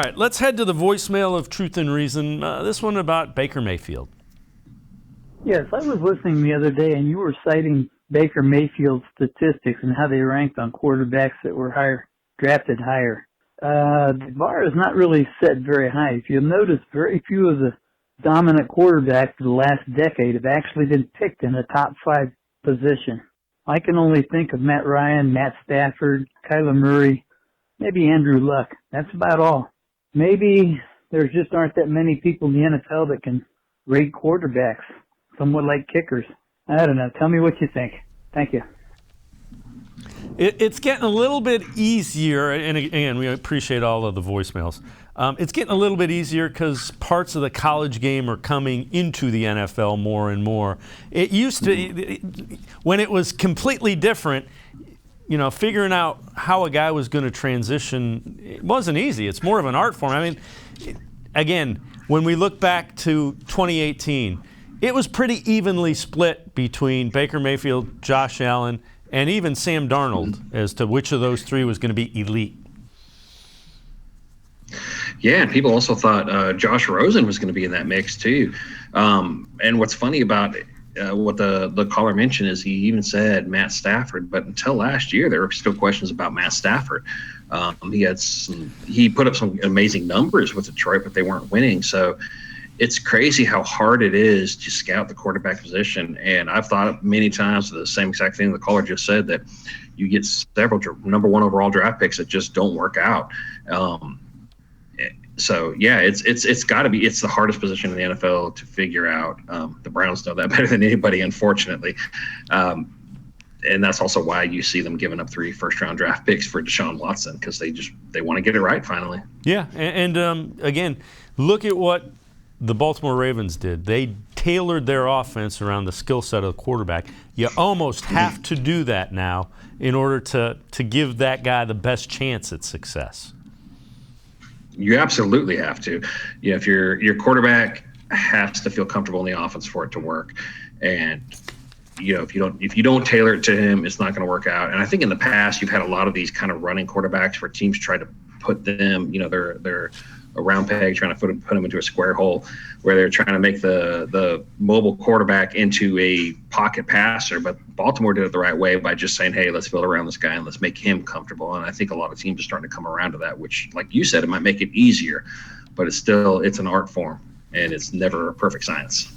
All right, let's head to the voicemail of Truth and Reason. This one about Baker Mayfield. Yes, I was listening the other day, and you were citing Baker Mayfield's statistics and how they ranked on quarterbacks that were drafted higher. The bar is not really set very high. If you'll notice, very few of the dominant quarterbacks for the last decade have actually been picked in a top 5 position. I can only think of Matt Ryan, Matt Stafford, Kyler Murray, maybe Andrew Luck. That's about all. Maybe there just aren't that many people in the NFL that can rate quarterbacks, somewhat like kickers. I don't know. Tell me what you think. Thank you. It's getting a little bit easier, and again, we appreciate all of the voicemails. It's getting a little bit easier because parts of the college game are coming into the NFL more and more. It used to, when it was completely different, figuring out how a guy was going to transition, it wasn't easy. It's more of an art form. I mean, again, when we look back to 2018, it was pretty evenly split between Baker Mayfield, Josh Allen, and even Sam Darnold as to which of those 3 was going to be elite. Yeah, and people also thought Josh Rosen was going to be in that mix too. And what's funny about what the caller mentioned is he even said Matt Stafford, but until last year there were still questions about Matt Stafford. He put up some amazing numbers with Detroit, but they weren't winning. So it's crazy how hard it is to scout the quarterback position. And I've thought many times the same exact thing the caller just said, that you get several number 1 overall draft picks that just don't work out. So yeah, it's got to be, it's the hardest position in the NFL to figure out. The Browns know that better than anybody, unfortunately. And that's also why you see them giving up 3 first-round draft picks for Deshaun Watson, because they want to get it right finally. Yeah, and again, look at what the Baltimore Ravens did. They tailored their offense around the skill set of the quarterback. You almost have to do that now in order to give that guy the best chance at success. You absolutely have to. If your quarterback has to feel comfortable in the offense for it to work, and if you don't tailor it to him, it's not going to work out. And I think in the past you've had a lot of these kind of running quarterbacks where teams try to put them, they're a round peg trying to put them into a square hole, where they're trying to make the mobile quarterback into a pocket passer. But Baltimore did it the right way by just saying, hey, let's build around this guy and let's make him comfortable. And I think a lot of teams are starting to come around to that, which, like you said, it might make it easier, but it's an art form and it's never a perfect science.